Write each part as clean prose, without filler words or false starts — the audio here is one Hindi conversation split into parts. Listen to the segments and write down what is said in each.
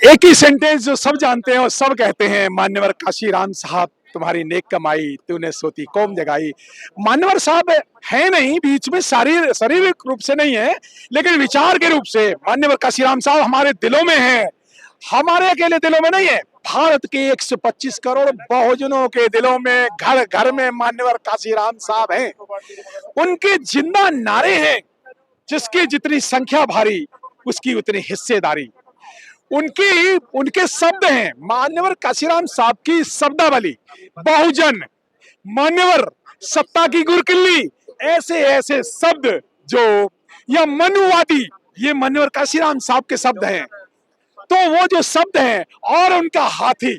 एक ही सेंटेंस जो सब जानते हैं और सब कहते हैं, मान्यवर काशीराम साहब तुम्हारी नेक कमाई तूने सोती कौम जगाई। मान्यवर साहब है नहीं बीच में, शारीरिक रूप से नहीं है, लेकिन विचार के रूप से मान्यवर काशीराम साहब हमारे दिलों में है। हमारे अकेले दिलों में नहीं है, भारत के 125 करोड़ बहुजनों के दिलों में, घर घर में मान्यवर काशीराम साहब हैं। उनके जिंदा नारे हैं, जिसकी जितनी संख्या भारी उसकी उतनी हिस्सेदारी। उनकी उनके शब्द हैं, मान्यवर काशीराम साहब की शब्दावली, बहुजन, मान्यवर, सत्ता की गुरकिल्ली, ऐसे ऐसे शब्द जो, या मनुवादी, ये मान्यवर काशीराम साहब के शब्द हैं। तो वो जो शब्द हैं और उनका हाथी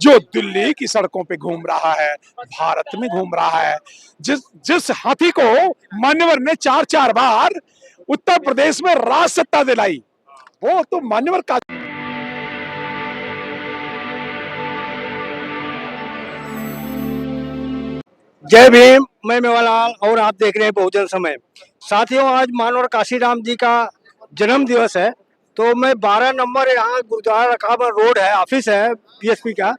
जो दिल्ली की सड़कों पे घूम रहा है, भारत में घूम रहा है, जिस जिस हाथी को मान्यवर ने 4-4 बार उत्तर प्रदेश में राज सत्ता दिलाई, वो तो मान्यवर का। जय भीम। मैं मेवालाल और आप देख रहे हैं बहुजन समय। साथियों, आज मानवर काशीराम जी का जन्म दिवस है, तो मैं 12 नंबर यहाँ गुरुद्वारा रकाबा रोड है, ऑफिस है बीएसपी का,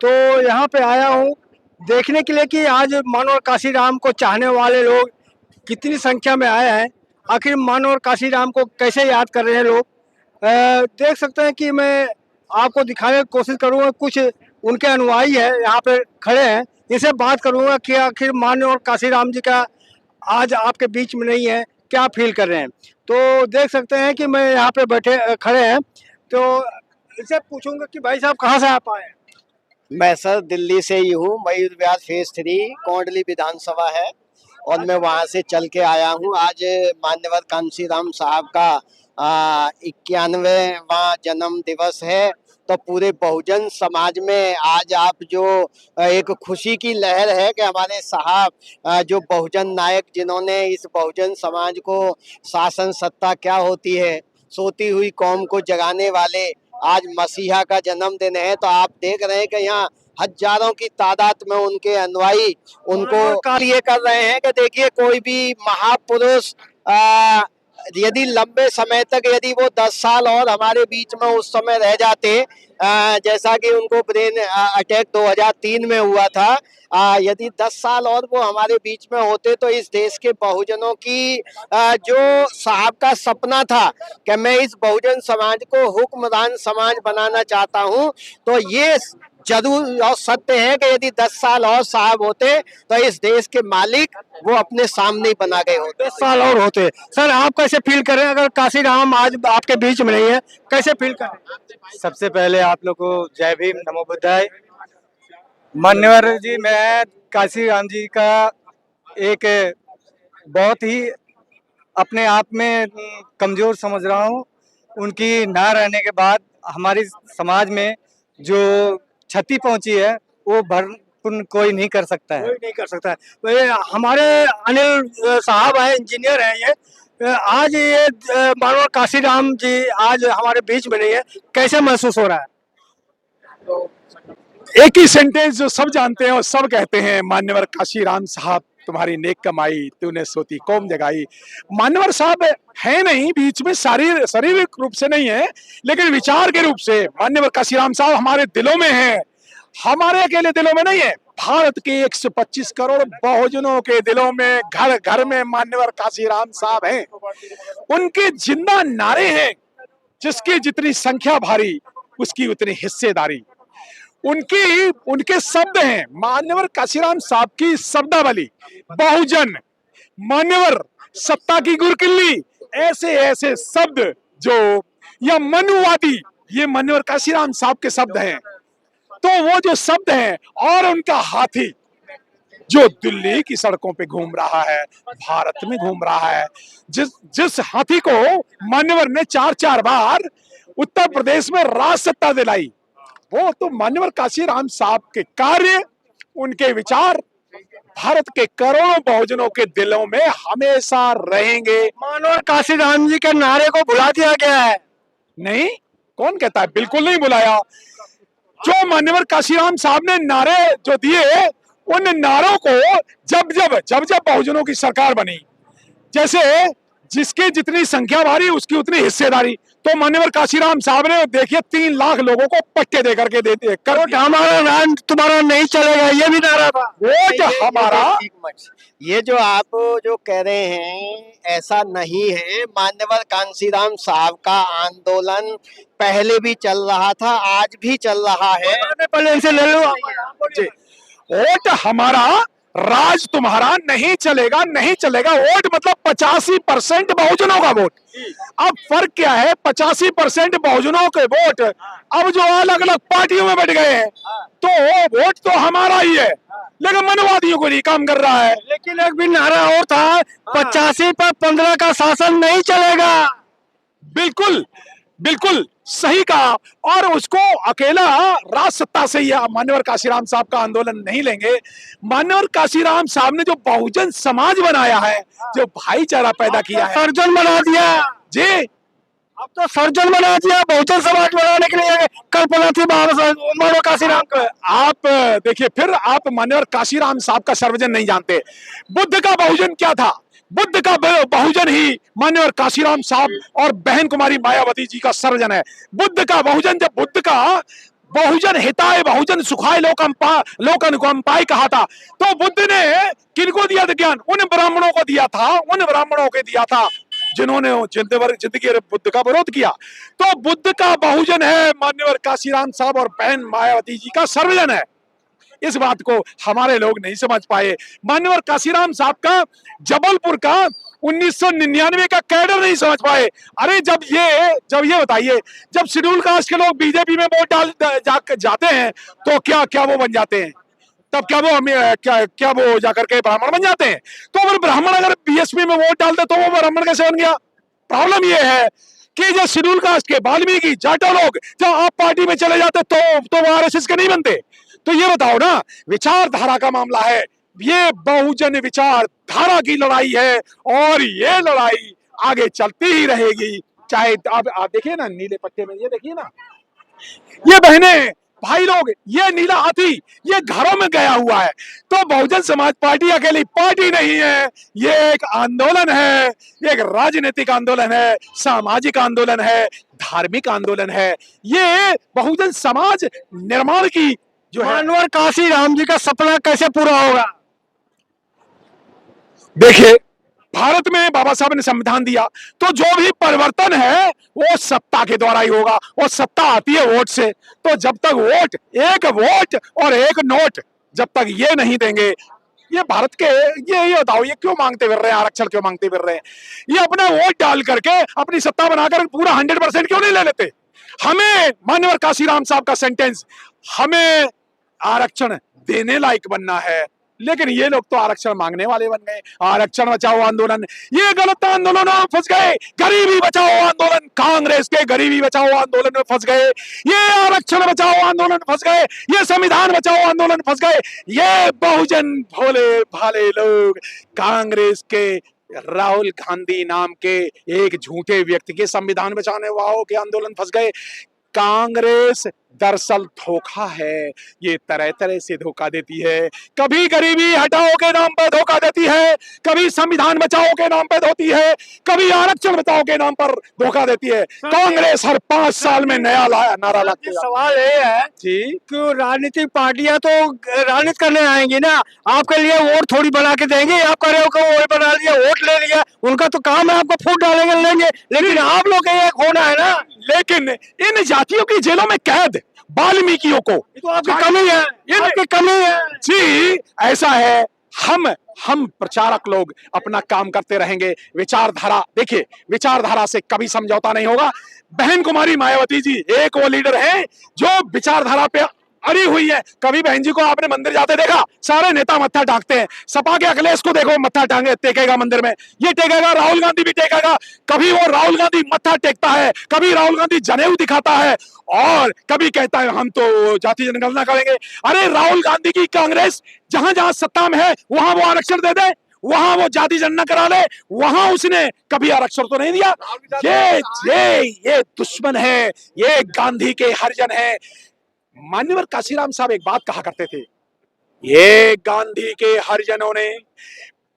तो यहाँ पे आया हूँ देखने के लिए कि आज मानवर काशीराम को चाहने वाले लोग कितनी संख्या में आए हैं। आखिर मानवर काशीराम को कैसे याद कर रहे हैं लोग, देख सकते हैं कि मैं आपको दिखाने की कोशिश करूँगा। कुछ उनके अनुयायी है यहाँ पे खड़े हैं, इनसे बात करूँगा कि आखिर मानवर काशीराम जी का आज आपके बीच में नहीं है, क्या फील कर रहे हैं। तो देख सकते हैं कि मैं यहाँ पे बैठे खड़े हैं, तो इनसे पूछूंगा कि भाई साहब कहाँ से आप आए हैं। मैं सर दिल्ली से ही हूँ। मयूर विहार फेज 3 कोंडली विधानसभा है और मैं वहाँ से चल के आया हूँ। आज मान्यवर कांशीराम साहब का 91वां जन्म दिवस है, तो पूरे बहुजन समाज में आज आप जो एक खुशी की लहर है कि हमारे साहब जो बहुजन नायक, जिन्होंने इस बहुजन समाज को शासन सत्ता क्या होती है, सोती हुई कौम को जगाने वाले, आज मसीहा का जन्मदिन है। तो आप देख रहे हैं कि यहाँ हजारों की तादाद में उनके अनुयायी उनको ये कर रहे हैं कि देखिए, कोई भी महापुरुष यदि लंबे समय तक, यदि वो 10 साल और हमारे बीच में उस समय रह जाते, जैसा कि उनको ब्रेन अटैक 2003 में हुआ था, यदि 10 साल और वो हमारे बीच में होते तो इस देश के बहुजनों की जो साहब का सपना था कि मैं इस बहुजन समाज को हुक्मरान समाज बनाना चाहता हूं, तो ये जरूर और सत्य है कि यदि 10 साल और साहब होते तो इस देश के मालिक वो अपने सामने ही बना गए होते। 10 साल और होते। सर, आप कैसे फील कर रहे हैं अगर काशीराम आज आपके बीच में नहीं है, कैसे फील कर रहे हैं। सबसे पहले आप लोग को जय भीम, नमो बुद्धाय। मान्यवर जी, मैं काशीराम जी का एक बहुत ही अपने आप में कमजोर समझ रहा हूँ। उनकी ना रहने के बाद हमारी समाज में जो क्षति पहुंची है वो भरपूर्ण कोई नहीं कर सकता है। कोई नहीं कर सकता है। तो ये हमारे अनिल साहब हैं, इंजीनियर हैं, ये आज ये मानवर काशीराम जी आज हमारे बीच में नहीं है, कैसे महसूस हो रहा है। एक ही सेंटेंस जो सब जानते हैं और सब कहते हैं, मान्यवर काशीराम साहब तुम्हारी नेक कमाई तूने सोती कौम जगाई। मान्यवर साहब है नहीं बीच में, शारीरिक रूप से नहीं है, लेकिन विचार के रूप से मान्यवर काशीराम साहब हमारे दिलों में है। हमारे अकेले दिलों में नहीं है, भारत के 125 करोड़ बहुजनों के दिलों में, घर घर में मान्यवर काशीराम साहब हैं। उनके जिंदा नारे हैं, जिसकी जितनी संख्या भारी उसकी उतनी हिस्सेदारी। उनके शब्द हैं, मान्यवर काशीराम साहब की शब्दावली, बहुजन, मान्यवर, सत्ता की गुरकिल्ली, ऐसे ऐसे शब्द जो, या मनुवादी, ये मान्यवर काशीराम साहब के शब्द हैं। तो वो जो शब्द हैं और उनका हाथी जो दिल्ली की सड़कों पे घूम रहा है, भारत में घूम रहा है, जिस हाथी को मान्यवर ने 4-4 बार उत्तर प्रदेश में राज सत्ता दिलाई, वो तो मान्यवर काशीराम साहब के कार्य, उनके विचार भारत के करोड़ों बहुजनों के दिलों में हमेशा रहेंगे। मानवर काशीराम जी के नारे को भुला दिया गया है। नहीं, कौन कहता है, बिल्कुल नहीं बुलाया। जो मान्यवर काशीराम साहब ने नारे जो दिए, उन नारों को जब जब बहुजनों की सरकार बनी, जैसे जिसकी जितनी संख्या भारी उसकी उतनी हिस्सेदारी, तो मान्यवर काशीराम साहब ने देखिए 3 लाख लोगों को पट्टे दे करके देते कर वोट हमारा राज तुम्हारा नहीं चलेगा, ये भी नारा था। वोट हमारा। एक मिनट, ये जो आप जो कह रहे हैं ऐसा नहीं है। मान्यवर कांशीराम साहब का आंदोलन पहले भी चल रहा था, आज भी चल रहा है। पहले इनसे ले लो। जी, वोट हमारा राज तुम्हारा नहीं चलेगा, नहीं चलेगा। वोट मतलब 85% बहुजनों का वोट। अब फर्क क्या है, 85% बहुजनों के वोट अब जो अलग अलग पार्टियों में बैठ गए हैं, तो वोट तो हमारा ही है, लेकिन मनवादियों को नहीं काम कर रहा है। लेकिन एक भी नारा और था, 85 पर 15 का शासन नहीं चलेगा। बिल्कुल बिल्कुल सही कहा। और उसको अकेला राज सत्ता से ही मान्यवर काशीराम साहब का आंदोलन नहीं लेंगे। मान्यवर काशीराम साहब ने जो बहुजन समाज बनाया है, जो भाईचारा पैदा किया है, सर्जन बना दिया जी। अब तो सर्जन बना दिया बहुजन समाज बनाने के लिए। कल्पना थी मानव काशीराम को। आप देखिए, फिर आप मान्यवर काशीराम साहब का सर्वजन नहीं जानते। बुद्ध का बहुजन क्या था? बुद्ध का बहुजन ही मान्यवर काशीराम साहब और बहन कुमारी मायावती जी का सर्वजन है। बुद्ध का बहुजन, जब बुद्ध का बहुजन हिताय बहुजन सुखाय लोक अनुकंपाय कहा था, तो बुद्ध ने किनको दिया था ज्ञान? उन ब्राह्मणों को दिया था, उन ब्राह्मणों को दिया था जिन्होंने जिंदगी बुद्ध का विरोध किया। तो बुद्ध का बहुजन है मान्यवर काशीराम साहब और बहन मायावती जी का सर्वजन है। इस बात को हमारे लोग नहीं समझ पाए। मान्यवर काशीराम साहब का जबलपुर का 1999 का कैडर नहीं समझ पाए। अरे जब ये बताइए, जब शेड्यूल कास्ट के लोग बीजेपी में वोट जाते हैं, तो क्या वो बन जाते हैं? तब क्या वो क्या वो जाकर के ब्राह्मण बन जाते हैं? तो अगर ब्राह्मण अगर बीएसपी में वोट डालते तो वो ब्राह्मण कैसे बन गया? प्रॉब्लम ये है कि जो शेड्यूल कास्ट के वाल्मीकि जाटो लोग जब आप पार्टी में चले जाते तो वो आरएसएस के नहीं बनते। तो ये बताओ ना, विचारधारा का मामला है, ये बहुजन विचारधारा की लड़ाई है, और ये लड़ाई आगे चलती ही रहेगी। चाहे आप देखिए ना, नीले पट्टे में ये देखिए ना, ये बहनें भाई लोग, ये नीला हाथी ये घरों में गया हुआ है। तो बहुजन समाज पार्टी अकेली पार्टी नहीं है, ये एक आंदोलन है, एक राजनीतिक आंदोलन है, सामाजिक आंदोलन है, धार्मिक आंदोलन है। ये बहुजन समाज निर्माण की जो है। मानवर काशीराम जी का सपना कैसे पूरा होगा? देखिए, भारत में बाबा साहब ने संविधान दिया, तो जो भी परिवर्तन है वो सत्ता के द्वारा ही होगा। वो सत्ता आती है वोट से। तो जब तक एक वोट और एक नोट जब तक ये नहीं देंगे, ये भारत के ये बताओ, ये क्यों मांगते फिर रहे हैं? आरक्षण क्यों मांगते फिर रहे हैं? ये अपना वोट डाल करके अपनी सत्ता बनाकर पूरा 100% क्यों नहीं ले लेते? हमें मान्यवर काशीराम साहब का सेंटेंस, हमें आरक्षण देने लायक बनना है, लेकिन ये लोग तो आरक्षण मांगने वाले बन गए। आरक्षण बचाओ आंदोलन, ये गलत आंदोलन में फंस गए। गरीबी बचाओ आंदोलन, कांग्रेस के गरीबी बचाओ आंदोलन में फंस गए। ये आरक्षण बचाओ आंदोलन में फंस गए। ये संविधान बचाओ आंदोलन में फंस गए। ये बहुजन भोले भाले लोग कांग्रेस के राहुल गांधी नाम के एक झूठे व्यक्ति के संविधान बचाने वालों के आंदोलन फंस गए। कांग्रेस दरअसल धोखा है, ये तरह तरह से धोखा देती है। कभी गरीबी हटाओ के नाम पर धोखा देती है, कभी संविधान बचाओ के नाम पर धोती है, कभी आरक्षण बचाओ के नाम पर धोखा देती है। कांग्रेस हर 5 साल में नया नारा लाती है। सवाल ये है जी कि राजनीतिक पार्टियां तो राजनीति करने आएंगी ना, आपके लिए वोट थोड़ी बना के देंगे। आप कह रहे हो कि वोट बना लिया, वोट ले लिया, उनका तो काम है आपको फूट डालेंगे लेंगे, लेकिन आप लोग का एक होना है ना। लेकिन इन जातियों की जेलों में कैद वाल्मीकियों को, तो आपकी कमी है, आपकी कमी है। जी ऐसा है। हम प्रचारक लोग अपना काम करते रहेंगे। विचारधारा, देखिए विचारधारा से कभी समझौता नहीं होगा। बहन कुमारी मायावती जी एक वो लीडर है जो विचारधारा पे अड़ी हुई है। कभी बहन जी को आपने मंदिर जाते देखा? सारे नेता मत्था टांगते हैं। सपा के अखिलेश को देखो, मत्था टांगे टेकेगा मंदिर में, ये टेकेगा, राहुल गांधी भी टेकेगा। कभी वो राहुल गांधी मत्था टेकता है, कभी राहुल गांधी जनेऊ दिखाता है, और कभी कहता है हम तो जाति जनगणना करेंगे। अरे राहुल गांधी की कांग्रेस जहां जहां सत्ता में है वहां वो आरक्षण दे दे, वहां वो जाति जनगणना करा ले, वहां उसने कभी आरक्षण तो नहीं दिया। ये दुश्मन है, ये गांधी के हरिजन है। मान्यवर काशीराम साहब एक बात कहा करते थे, ये गांधी के हरिजनों ने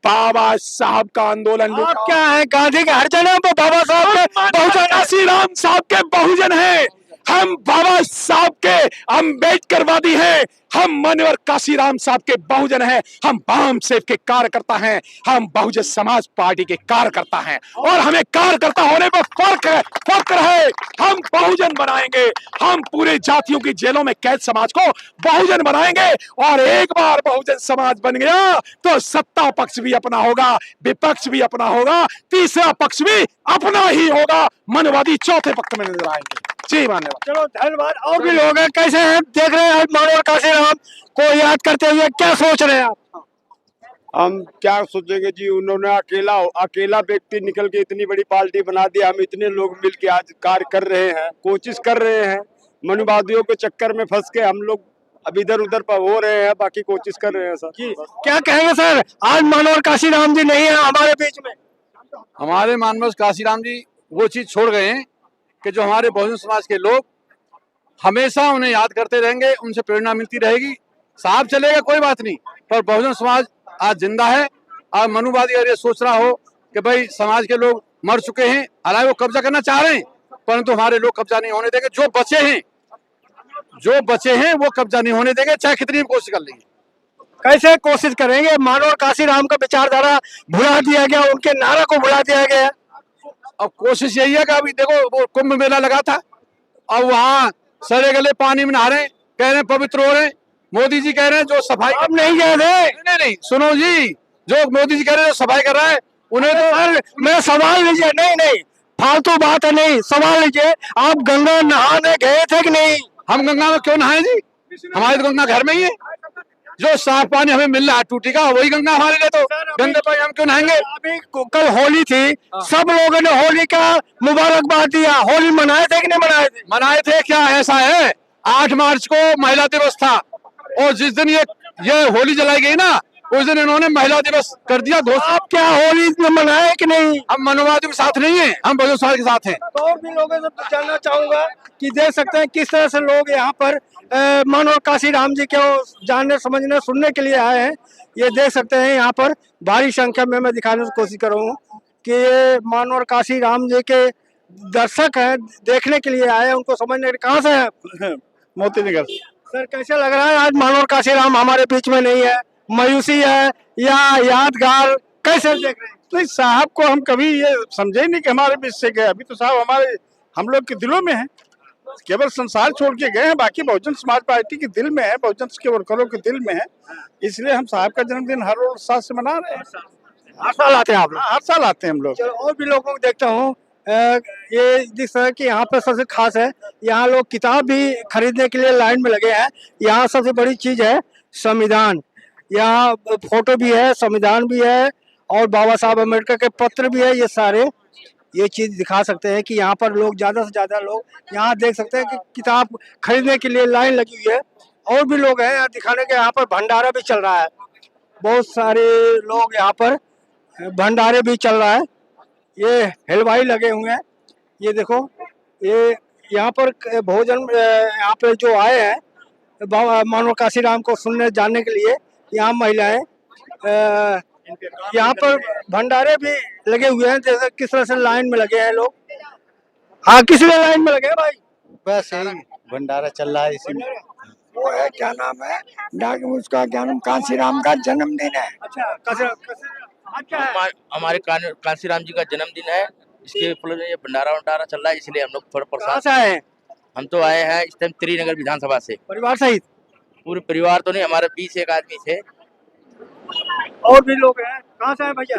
बाबा साहब का आंदोलन आप लूटा। क्या है, गांधी के हर जगह पे बाबा साहब के बहुजन काशीराम साहब के बहुजन हैं, हम बाबा साहब के अम्बेडकरवादी हैं, हम मान्यवर काशीराम साहब के बहुजन हैं, हम बाम सेफ के कार्यकर्ता हैं, हम बहुजन समाज पार्टी के कार्यकर्ता हैं और हमें कार्यकर्ता होने में फक्र है। हम बहुजन बनाएंगे, हम पूरे जातियों की जेलों में कैद समाज को बहुजन बनाएंगे और एक बार बहुजन समाज बन गया तो सत्ता पक्ष भी अपना होगा, विपक्ष भी अपना होगा, तीसरा पक्ष भी अपना ही होगा, मनवादी चौथे पक्ष में नजर आएंगे। जी मान्यवर। चलो धन्यवाद। और भी लोग हैं, कैसे हैं, देख रहे हैं आज मानवर काशीराम को याद करते हुए, क्या सोच रहे हैं आप? हम क्या सोचेंगे जी, उन्होंने अकेला व्यक्ति निकल के इतनी बड़ी पार्टी बना दी। हम इतने लोग मिल के आज कार्य कर रहे हैं, कोशिश कर रहे हैं। मनुवादियों के चक्कर में फंस के हम लोग अब इधर उधर पर हो रहे हैं, बाकी कोशिश कर रहे हैं सर। जी क्या कहेंगे सर, आज मानवर काशीराम जी नहीं है हमारे बीच में? हमारे मानव काशीराम जी वो चीज छोड़ गए हैं कि जो हमारे बहुजन समाज के लोग हमेशा उन्हें याद करते रहेंगे, उनसे प्रेरणा मिलती रहेगी। साहब चलेगा कोई बात नहीं, पर बहुजन समाज आज जिंदा है। आज मनुवादी अगर ये सोच रहा हो कि भाई समाज के लोग मर चुके हैं, हालांकि वो कब्जा करना चाह रहे हैं, परंतु हमारे लोग कब्जा नहीं होने देंगे। जो बचे हैं वो कब्जा नहीं होने देंगे, चाहे कितनी भी कोशिश कर लेंगे। कैसे कोशिश करेंगे? मानवर काशीराम का विचारधारा भुला दिया गया, उनके नारा को भुला दिया गया। अब कोशिश यही है कि अभी देखो वो कुंभ मेला लगा था, अब वहाँ सड़े गले पानी में नहा रहे हैं, कह रहे हैं पवित्र हो रहे हैं। मोदी जी कह रहे हैं जो सफाई, आप नहीं कह रहे? नहीं सुनो जी, जो मोदी जी कह रहे हैं जो सफाई कर रहा है उन्हें तो सर मैं सवाल लीजिए, नहीं फालतू बात है, नहीं सवाल लीजिए, आप गंगा नहाने गए थे कि नहीं? हम गंगा में क्यों नहाए जी, हमारी तो गंगा घर में ही है। जो साफ पानी हमें मिल रहा है टूटी का, वही गंगा हमारे लिए, तो गंगा पर हम क्यों नहाएंगे? अभी कल होली थी, सब लोगों ने होली का मुबारकबाद दिया, होली मनाए थे कि नहीं मनाए थे? मनाए थे। क्या ऐसा है, 8 मार्च को महिला दिवस था और जिस दिन ये होली जलाई गई ना, उस दिन इन्होंने महिला दिवस कर दिया घोषित। आप क्या होली में मनाए कि नहीं? हम मनुवादियों के साथ नहीं है, हम बहुजन समाज के साथ हैं। तो और भी लोगों से जानना चाहूंगा कि देख सकते हैं किस तरह से लोग यहाँ पर मानवर काशीराम जी को जानने, समझने, सुनने के लिए आए हैं। ये देख सकते हैं यहाँ पर भारी संख्या में, मैं दिखाने की कोशिश कर रहा हूँ कि ये मानवर काशीराम जी के दर्शक हैं, देखने के लिए आए हैं, उनको समझने। कहाँ से है? मोती नगर। सर कैसे लग रहा है आज मानवर काशीराम हमारे बीच में नहीं है? मायूसी है या यादगार, कैसे देख रहे हैं? नहीं, साहब को हम कभी ये समझे ही नहीं कि हमारे बीच से गए। अभी तो साहब हम लोग के दिलों में है, केवल संसार छोड़ के गए हैं, बाकी बहुजन समाज पार्टी के दिल में है, बहुजन के वर्करों के दिल में है। इसलिए हम साहब का जन्मदिन हर रोज साथ से मना रहे हैं। हर साल आते हैं आप लोग? हर साल आते हैं हम लोग। चलो और भी लोगों को देखता हूँ। ये जिस तरह की यहाँ पर सबसे खास है, यहाँ लोग किताब भी खरीदने के लिए लाइन में लगे हैं। यहाँ सबसे बड़ी चीज है संविधान, यहाँ फोटो भी है, संविधान भी है और बाबा साहब अम्बेडकर के पत्र भी है। ये सारे ये चीज दिखा सकते हैं कि यहाँ पर लोग ज्यादा से ज्यादा लोग यहाँ देख सकते हैं कि किताब खरीदने के लिए लाइन लगी हुई है। और भी लोग हैं यहाँ दिखाने के, यहाँ पर भंडारा भी चल रहा है, बहुत सारे लोग यहाँ पर भंडारे भी चल रहा है। ये हलवाई लगे हुए हैं, ये देखो, ये यहाँ पर भोजन, यहाँ पे जो आए हैं मानव काशीराम को सुनने जानने के लिए, यहाँ महिलाएं, यहाँ पर भंडारे भी लगे हुए हैं। जैसे किस तरह से लाइन में लगे हैं लोग। हाँ, किस लिए लाइन में लगे हैं भाई? बस यही भंडारा चल रहा है इसी में। वो है, क्या नाम है, डॉक्टर, उसका क्या नाम, काशीराम का जन्मदिन है। अच्छा, आज क्या है? हमारे कांसीराम जी का जन्मदिन है, इसके फल में ये भंडारा चल रहा है, इसलिए हम लोग थोड़ा कहाँ प्रसाद। से आए हैं? हम तो आए हैं इस टाइम त्रिनगर विधानसभा से, परिवार सहित? पूरे परिवार तो नहीं, हमारे 20 एक आदमी थे। और भी लोग हैं। कहाँ से आए भैया?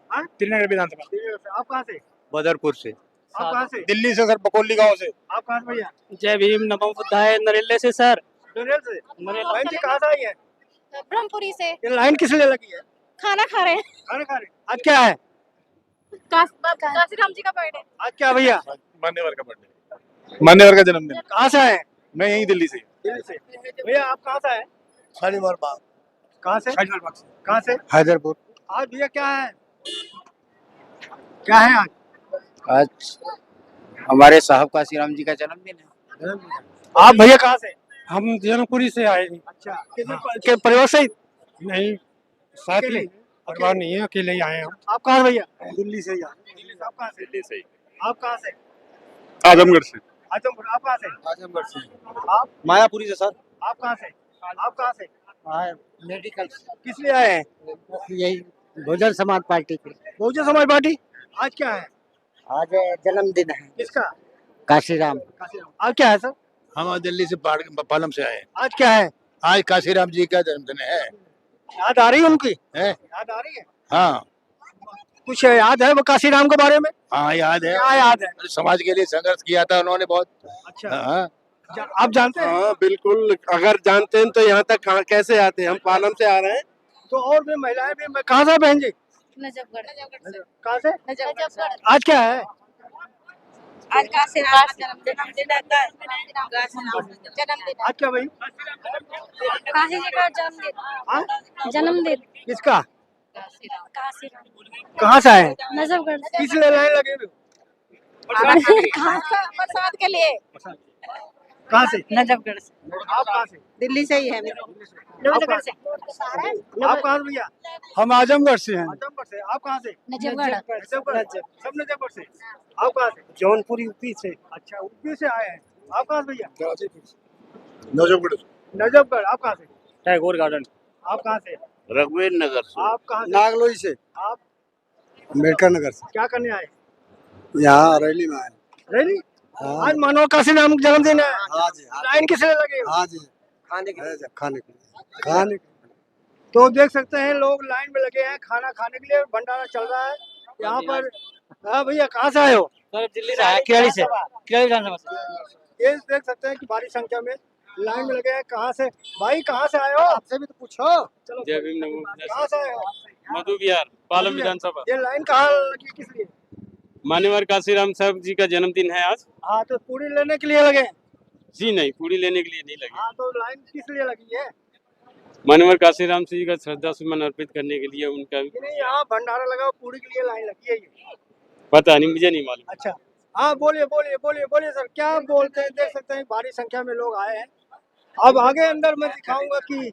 हाँ? त्रिनगर विधानसभा। श्रीनगर से। आप कहाँ से? बदरपुर से। आप कहाँ से? दिल्ली से सर, बकोली गांव से। आप कहाँ से भैया? जय भीम, नमो बुद्धाय, नरेले से सर। नरेल से। बहन जी कहाँ से आई है? ब्रह्मपुरी से। ये लाइन किस लिए लगी है? खाना खा रहे हैं। खाना खा रहे। आज क्या है? काशीराम जी का बर्थडे। आज क्या भैया? मान्यवर का बर्थडे, मान्यवर का जन्मदिन। कहाँ से आए? मैं यही दिल्ली से। दिल्ली से। भैया आप कहाँ से आए? शालीमार बाग। कहाँ से? कहाँ से? हैदरपुर। आज भैया क्या है? क्या है आज? आज हमारे साहब काशीराम जी का जन्मदिन है। आप भैया कहाँ से? हम जन्मपुरी से आए हैं। अच्छा, कितने परिवार से? नहीं, साथ ही परिवार नहीं है, अकेले ही आए हैं। आप कहाँ से भैया? दिल्ली से ही आए। आप कहाँ से? दिल्ली से आप कहाँ से? आजमगढ़ से आजमगढ़। आप कहाँ से? आजमगढ़ से। आप मायापुरी से सर। आप कहाँ से? आप कहाँ से? मेडिकल। किस लिए आए हैं? यही बहुजन समाज पार्टी के। बहुजन समाज पार्टी। आज क्या है? आज जन्मदिन है किसका? काशीराम। आज क्या है सर? हम दिल्ली से पालम से आए। आज क्या है? आज काशीराम जी का जन्मदिन है। याद आ रही है उनकी? हैं? याद आ रही है? हाँ कुछ याद है वो काशीराम के बारे में? हाँ याद है। क्या याद है? समाज के लिए संघर्ष किया था उन्होंने बहुत। अच्छा। हाँ आप जानते हैं? हाँ बिल्कुल, अगर जानते हैं तो यहाँ तक कैसे आते हैं? हम पालम से आ रहे हैं। तो और भी महिलाएं भी। मैं कहाँ से बहन जी? नजफगढ़। कहाँ से? नजफगढ़। आज क्या है? आज काशीराम का जन्मदिन आज क्या भाई? काशी जी का जन्मदिन। हाँ? जन्मदिन किसका? काशीराम। कहाँ से आए हैं? नजफगढ़। किस लिए लाइन लगे हुए? प्रसाद के लिए। कहाँ से? नजफगढ़ से। आप कहाँ से? दिल्ली से ही है। नजफगढ़ से। आप कहाँ से भैया? हम आजमगढ़ से हैं। आजमगढ़ से। आप कहाँ से? नजफगढ़। नजफगढ़। सब नजफगढ़ से। आप कहाँ से? जौनपुर यूपी से। अच्छा, यूपी से आए हैं। आप कहाँ से भैया? नजफगढ़। नजफगढ़। आप कहाँ से? टैगोर गार्डन। आप कहाँ से? रघुवीर नगर से। आप कहाँ से? नागलोई से। आप अम्बेडकर नगर से। क्या करने आए? यहाँ रैली में आए। रैली? आज मानव काशीराम का जन्मदिन है। हाँ जी। लाइन किस लिए लगे? हाँ जी। खाने के तो देख सकते हैं लोग लाइन में लगे हैं खाना खाने के लिए। भंडारा चल रहा है यहाँ पर। हाँ भैया, कहाँ से आए हो? सर दिल्ली से आया, किराड़ी से। किराड़ी विधानसभा से। ये देख सकते हैं कि भारी संख्या में लाइन में लगे हैं। कहाँ से भाई? कहाँ से आए हो? आपसे भी तो पूछो। चलो, जय भीम नमो। कहाँ से आए हो? मधु विहार पालम विधानसभा। ये लाइन कहाँ लगी, किस लिए? मान्यवर काशीराम साहब जी का जन्मदिन है आज। हाँ, तो पूरी लेने के लिए लगे हैं? जी नहीं, पूरी लेने के लिए नहीं लगे। हाँ, तो लाइन किस लिए लगी है? मान्यवर काशीराम जी का श्रद्धा सुमन अर्पित करने के लिए उनका नहीं, यहाँ भंडारा लगा, पूरी के लिए लाइन लगी है ये। पता नहीं, मुझे नहीं मालूम। अच्छा, हाँ बोलिए बोलिए बोलिए बोलिए सर, क्या बोलते हैं? देख सकते हैं भारी संख्या में लोग आए हैं। अब आगे अंदर मैं दिखाऊंगा कि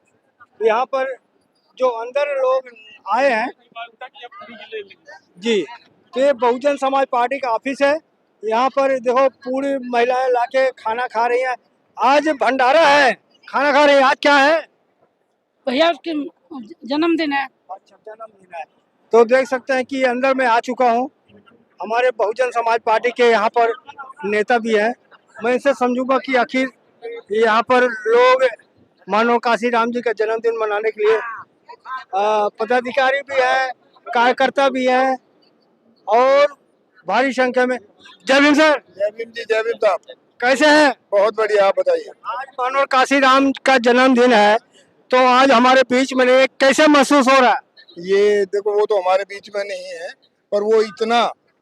यहाँ पर जो अंदर लोग आए हैं जी, तो ये बहुजन समाज पार्टी का ऑफिस है। यहाँ पर देखो पूरी महिलाएं लाके खाना खा रही हैं। आज भंडारा है, खाना खा रही है। आज क्या है भैया? उसके जन्मदिन है। अच्छा, जन्मदिन है। तो देख सकते हैं कि अंदर में आ चुका हूँ। हमारे बहुजन समाज पार्टी के यहाँ पर नेता भी हैं। मैं इनसे समझूंगा कि आखिर यहाँ पर लोग मानव काशीराम जी का जन्मदिन मनाने के लिए पदाधिकारी भी है, कार्यकर्ता भी है और भारी संख्या में। जय भीम सर। जय भीम जी। जय भीम साहब। कैसे हैं? बहुत बढ़िया, आप बताइए। आज मानव काशीराम का जन्मदिन है, तो आज हमारे बीच में नहीं, कैसे महसूस हो रहा है? ये देखो, वो तो हमारे बीच में नहीं है, पर वो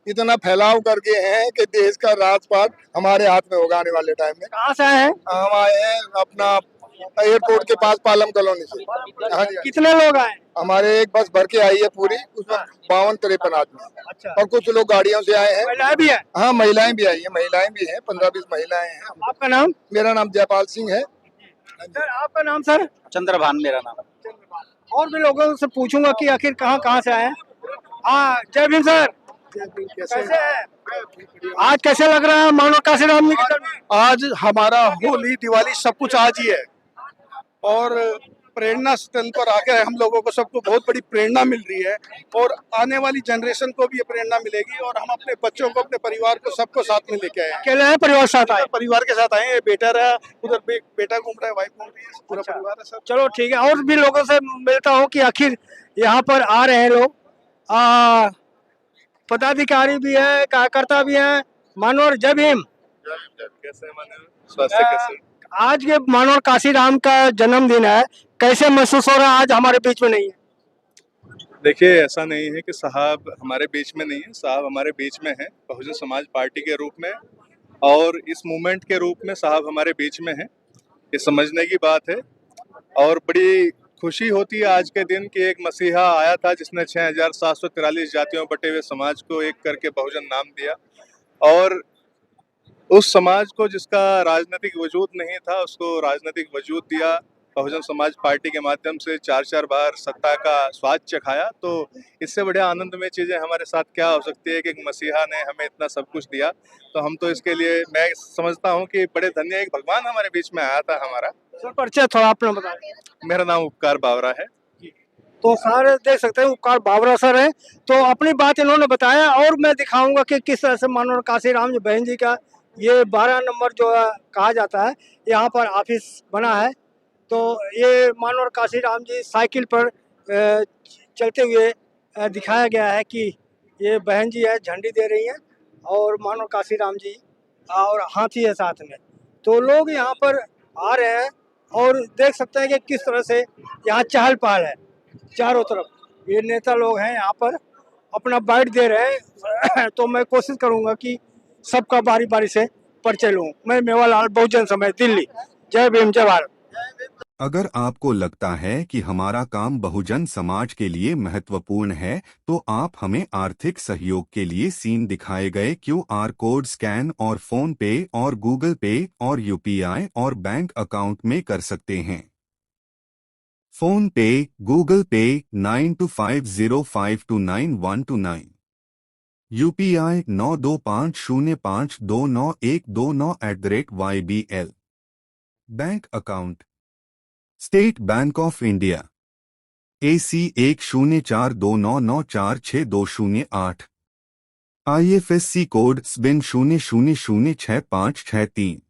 इतना फैलाव करके हैं कि देश का राजपाट हमारे हाथ में होगा आने वाले टाइम में। कहाँ से आए हैं? हम आए हैं अपना एयरपोर्ट के पास पालम कॉलोनी से। हाँ जी। कितने लोग आए? हमारे एक बस भर के आई है पूरी, उसमें 52-53 आदमी। अच्छा, और कुछ लोग गाड़ियों से आए हैं। महिलाएं भी हैं? हाँ, महिलाएं भी आई है, महिलाएं भी हैं, 15-20 महिलाएं हैं। आपका नाम? मेरा नाम जयपाल सिंह है। सर, आपका नाम सर? चंद्रभान मेरा नाम। और भी लोगों से पूछूंगा कि आखिर कहाँ से आए हैं। हाँ, जय भीम सर। कैसे है? आज कैसे लग रहा है मानव काशीराम जी का? आज हमारा होली दिवाली सब कुछ आज ही है और प्रेरणा स्थल पर आकर हम लोगों को सबको बहुत बड़ी प्रेरणा मिल रही है और आने वाली जनरेशन को भी ये प्रेरणा मिलेगी और हम अपने बच्चों को, अपने परिवार को, सबको साथ में लेके आए हैं। अकेले हैं? परिवार साथ आए? परिवार के साथ आए हैं। बेटा रहा उधर, बेटा घूम रहा है, वाइफ घूम रही है, पूरा परिवार है सब। चलो ठीक है। और भी लोगों से मिलता हूँ कि आखिर यहाँ पर आ रहे हैं लोग। पदाधिकारी भी है, कार्यकर्ता भी है। मानव जय भीम। कैसे स्वास्थ्य कैसे? आज के मानव काशीराम का जन्मदिन है, कैसे महसूस हो रहा है आज हमारे बीच में नहीं है? देखिए, ऐसा नहीं है कि साहब हमारे बीच में नहीं है, साहब हमारे बीच में है बहुजन समाज पार्टी के रूप में और इस मूवमेंट के रूप में साहब हमारे बीच में है। ये समझने की बात है और बड़ी खुशी होती है आज के दिन कि एक मसीहा आया था जिसने 6743 जातियों बटे हुए समाज को एक करके बहुजन नाम दिया और उस समाज को जिसका राजनीतिक वजूद नहीं था उसको राजनीतिक वजूद दिया। बहुजन समाज पार्टी के माध्यम से 4-4 बार सत्ता का स्वाद चखाया, तो इससे बढ़िया आनंदमय चीजें हमारे साथ क्या हो सकती है कि एक मसीहा ने हमें इतना सब कुछ दिया। तो हम तो इसके लिए मैं समझता हूँ कि बड़े धन्य एक भगवान हमारे बीच में आया था हमारा। सर परिचय थोड़ा अपना बता दें। मेरा नाम उपकार बावरा है। तो सारे देख सकते हैं उपकार बावरा सर है, तो अपनी बात इन्होंने बताया और मैं दिखाऊंगा कि किस तरह से मानवर काशीराम जी बहन जी का ये 12 नंबर जो है कहा जाता है, यहाँ पर ऑफिस बना है। तो ये मानवर काशीराम जी साइकिल पर चलते हुए दिखाया गया है कि ये बहन जी है, झंडी दे रही हैं और मानवर काशीराम जी और हाथी है साथ में। तो लोग यहाँ पर आ रहे हैं और देख सकते हैं कि किस तरह से यहाँ चहल पहल है चारों तरफ। ये नेता लोग हैं यहाँ पर अपना बाइट दे रहे हैं। तो मैं कोशिश करूंगा कि सबका बारी बारी से परिचय लूं। मैं मेवालाल, बहुजन समाज, दिल्ली। जय भीम, जय भारत। अगर आपको लगता है कि हमारा काम बहुजन समाज के लिए महत्वपूर्ण है, तो आप हमें आर्थिक सहयोग के लिए सीन दिखाए गए QR कोड स्कैन और फोन पे और गूगल पे और UPI और बैंक अकाउंट में कर सकते हैं। फोन पे, गूगल पे 9250529129, UPI 9250529129@YBL। Bank account state bank of India AC 1042994628, IFSC code SBIN 00066563।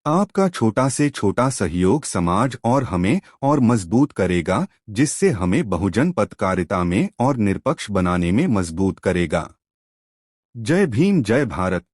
आपका छोटा से छोटा सहयोग समाज और हमें और मजबूत करेगा, जिससे हमें बहुजन पत्रकारिता में और निष्पक्ष बनाने में मजबूत करेगा। जय भीम, जय भारत।